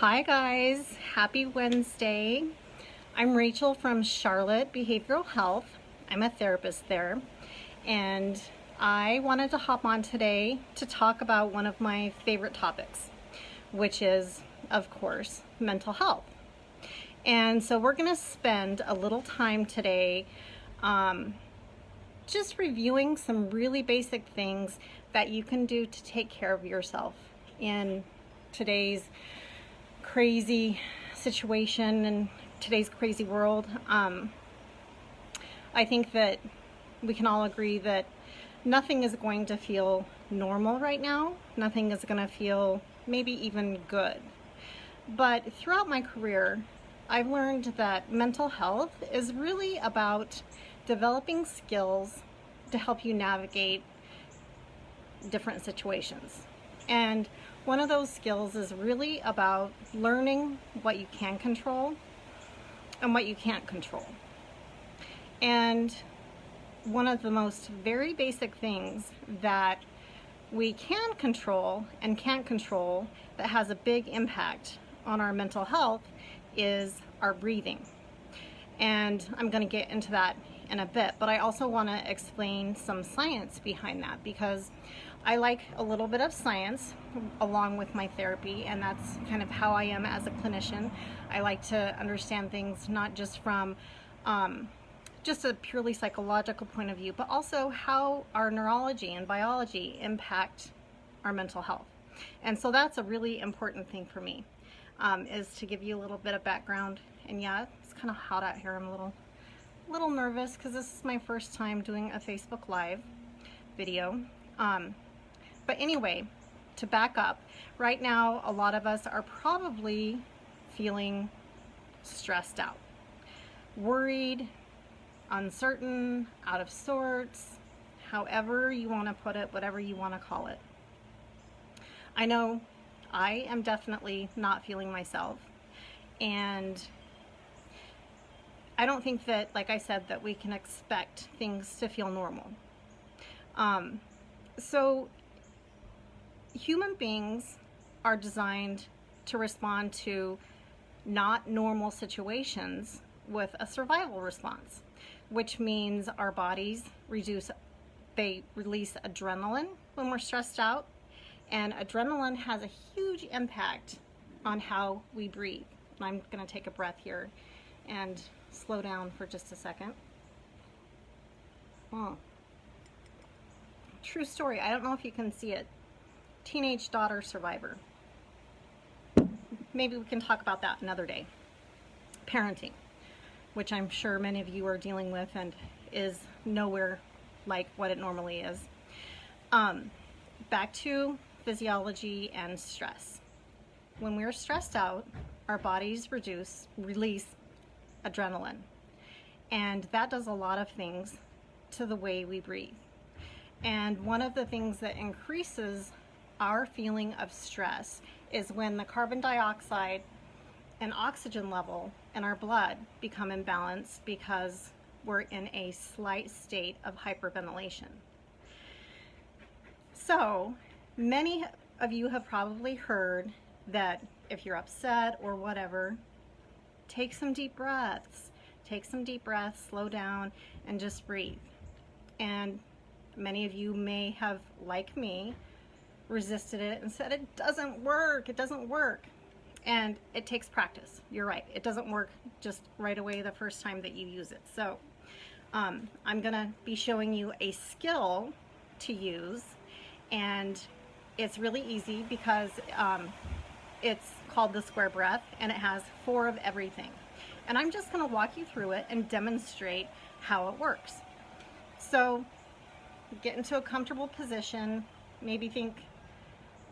Hi guys, happy Wednesday. I'm Rachel from Charlotte Behavioral Health. I'm a therapist there, and I wanted to hop on today to talk about one of my favorite topics, which is, of course, mental health. And so we're going to spend a little time today just reviewing some really basic things that you can do to take care of yourself in today's crazy situation and today's crazy world. I think that we can all agree that nothing is going to feel normal right now. Nothing is going to feel maybe even good. But throughout my career, I've learned that mental health is really about developing skills to help you navigate different situations. And one of those skills is really about learning what you can control and what you can't control. And one of the most very basic things that we can control and can't control that has a big impact on our mental health is our breathing. And I'm going to get into that in a bit, but I also want to explain some science behind that, because I like a little bit of science along with my therapy, and that's kind of how I am as a clinician. I like to understand things not just from just a purely psychological point of view, but also how our neurology and biology impact our mental health. And so that's a really important thing for me, is to give you a little bit of background. And yeah, it's kind of hot out here. I'm a little nervous because this is my first time doing a Facebook Live video. But anyway, to back up, right now a lot of us are probably feeling stressed out, worried, uncertain, out of sorts, however you want to put it, whatever you want to call it. I know I am definitely not feeling myself, and I don't think that, like I said, that we can expect things to feel normal. So human beings are designed to respond to not normal situations with a survival response, which means our bodies release adrenaline when we're stressed out, and adrenaline has a huge impact on how we breathe. I'm going to take a breath here and slow down for just a second. True story. I don't know if you can see it. Teenage daughter survivor. Maybe we can talk about that another day. Parenting, which I'm sure many of you are dealing with and is nowhere like what it normally is. Back to physiology and stress. When we're stressed out, our bodies release adrenaline, and that does a lot of things to the way we breathe. And one of the things that increases our feeling of stress is when the carbon dioxide and oxygen level in our blood become imbalanced because we're in a slight state of hyperventilation. So many of you have probably heard that if you're upset or whatever, take some deep breaths, slow down, and just breathe. And many of you may have, like me, resisted it and said, it doesn't work. And it takes practice. You're right. It doesn't work just right away the first time that you use it. So I'm going to be showing you a skill to use, and it's really easy because it's called the square breath, and it has 4 of everything. And I'm just going to walk you through it and demonstrate how it works. So get into a comfortable position, maybe think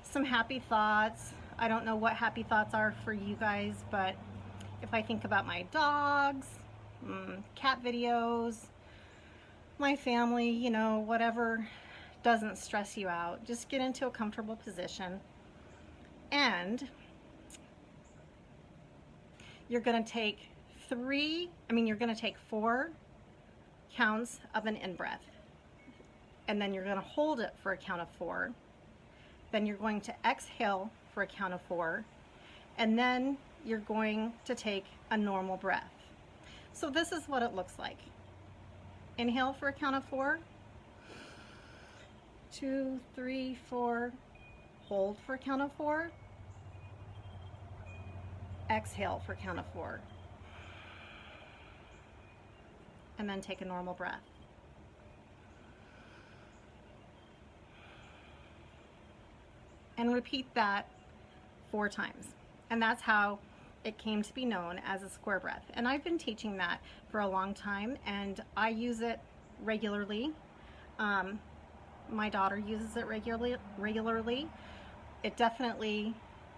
some happy thoughts. I don't know what happy thoughts are for you guys, but if I think about my dogs, cat videos, my family, whatever doesn't stress you out, just get into a comfortable position, and you're going to take 4 counts of an in-breath, and then you're going to hold it for a count of 4. Then you're going to exhale for a count of 4, And then you're going to take a normal breath. So this is what it looks like. Inhale for a count of 4. 2, 3, 4. Hold for a count of 4. Exhale for a count of 4. And then take a normal breath. And repeat that 4 times. And that's how it came to be known as a square breath. And I've been teaching that for a long time, and I use it regularly. My daughter uses it regularly. It definitely,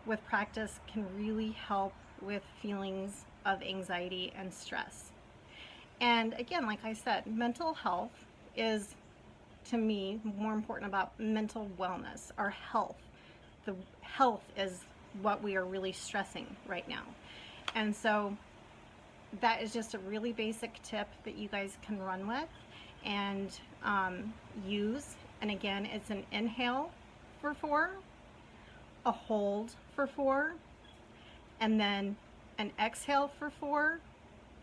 with practice, can really help with feelings of anxiety and stress. And again, like I said, mental health is, to me, more important about mental wellness, our health. The health is what we are really stressing right now. And so that is just a really basic tip that you guys can run with and use. And again, it's an inhale for 4, a hold for 4, and then an exhale for 4,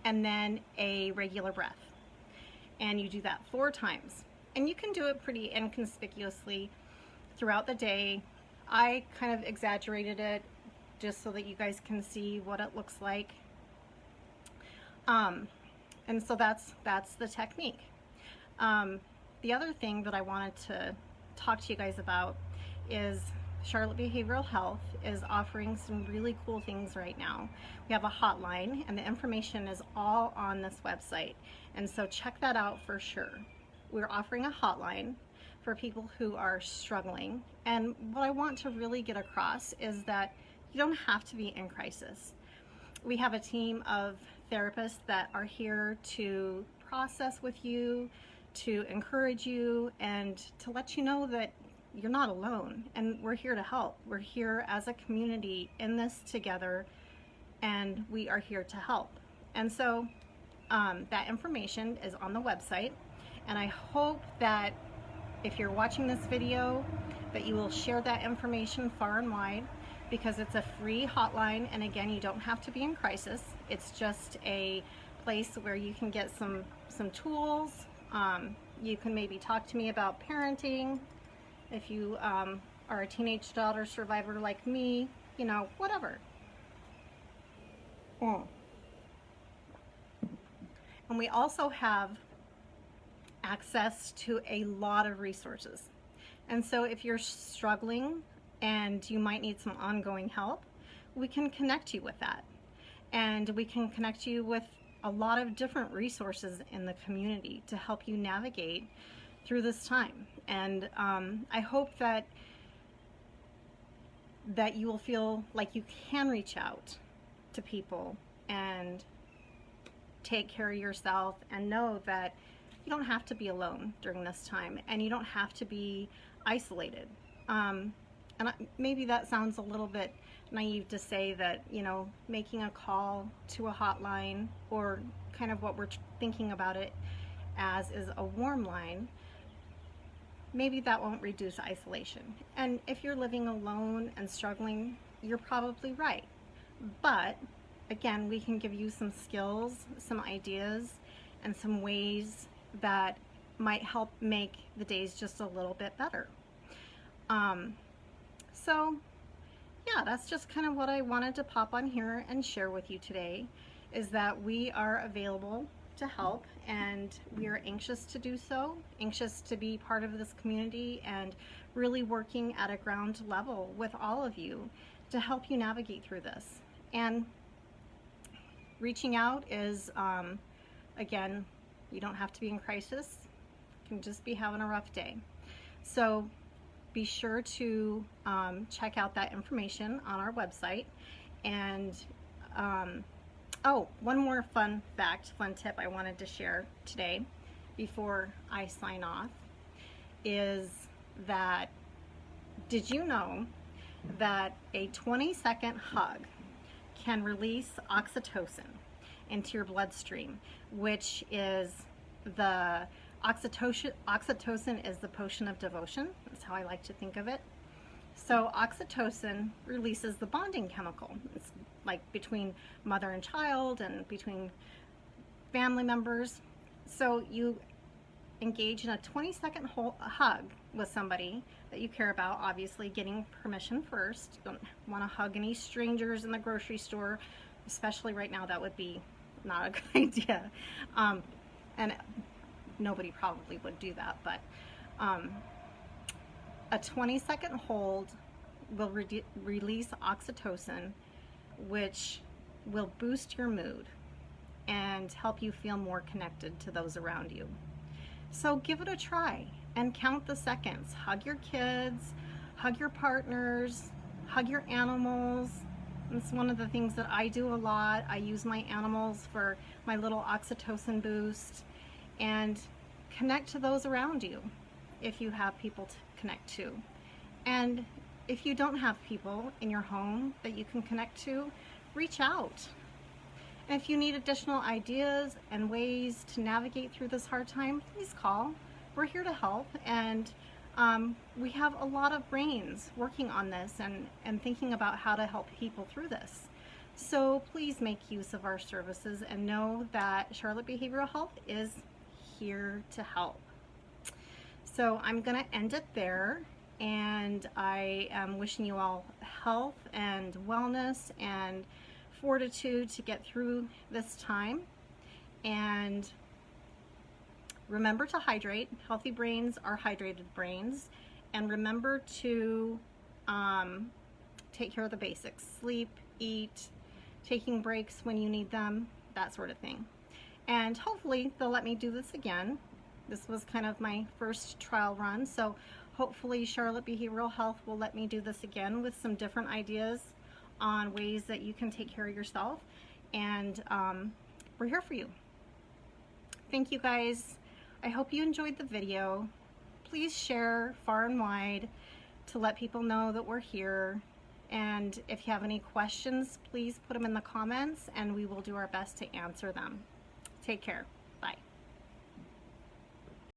and then a regular breath. And you do that 4 times. And you can do it pretty inconspicuously throughout the day. I kind of exaggerated it just so that you guys can see what it looks like. And so that's the technique. The other thing that I wanted to talk to you guys about is Charlotte Behavioral Health is offering some really cool things right now. We have a hotline, and the information is all on this website. And so check that out for sure. We're offering a hotline for people who are struggling. And what I want to really get across is that you don't have to be in crisis. We have a team of therapists that are here to process with you, to encourage you, and to let you know that you're not alone, and we're here to help. We're here as a community in this together, and we are here to help. And so that information is on the website, and I hope that if you're watching this video that you will share that information far and wide, because it's a free hotline, and again, you don't have to be in crisis. It's just a place where you can get some tools. You can maybe talk to me about parenting. If you are a teenage daughter survivor like me, you know, whatever. And we also have access to a lot of resources. And so if you're struggling and you might need some ongoing help, we can connect you with that. And we can connect you with a lot of different resources in the community to help you navigate through this time. And I hope that you will feel like you can reach out to people and take care of yourself, and know that you don't have to be alone during this time, and you don't have to be isolated. Maybe that sounds a little bit naive to say that, you know, making a call to a hotline, or kind of what we're thinking about it as is a warm line, maybe that won't reduce isolation. And if you're living alone and struggling, you're probably right. But again, we can give you some skills, some ideas, and some ways that might help make the days just a little bit better. So yeah, that's just kind of what I wanted to pop on here and share with you today, is that we are available to help, and we are anxious to do so, anxious to be part of this community, and really working at a ground level with all of you to help you navigate through this. And reaching out is, again, you don't have to be in crisis. You can just be having a rough day. So be sure to check out that information on our website. And oh, one more fun tip I wanted to share today before I sign off is that, did you know that a 20-second hug can release oxytocin into your bloodstream, which is the oxytocin is the potion of devotion. That's how I like to think of it. So oxytocin releases the bonding chemical. It's like between mother and child and between family members. So you engage in a 20-second hug with somebody that you care about, obviously getting permission first. You don't want to hug any strangers in the grocery store, especially right now. That would be not a good idea. And nobody probably would do that, but a 20-second hold will release oxytocin, which will boost your mood and help you feel more connected to those around you. So give it a try and count the seconds. Hug your kids, hug your partners, hug your animals. It's one of the things that I do a lot. I use my animals for my little oxytocin boost, and connect to those around you if you have people to connect to. And if you don't have people in your home that you can connect to, reach out. And if you need additional ideas and ways to navigate through this hard time, please call. We're here to help, and we have a lot of brains working on this and thinking about how to help people through this. So please make use of our services and know that Charlotte Behavioral Health is here to help. So I'm going to end it there, and I am wishing you all health and wellness and fortitude to get through this time. And remember to hydrate. Healthy brains are hydrated brains. And remember to take care of the basics. Sleep, eat, taking breaks when you need them, that sort of thing. And hopefully they'll let me do this again. This was kind of my first trial run, so hopefully Charlotte Behavioral Health will let me do this again with some different ideas on ways that you can take care of yourself. And we're here for you. Thank you guys. I hope you enjoyed the video. Please share far and wide to let people know that we're here. And if you have any questions, please put them in the comments and we will do our best to answer them. Take care. Bye.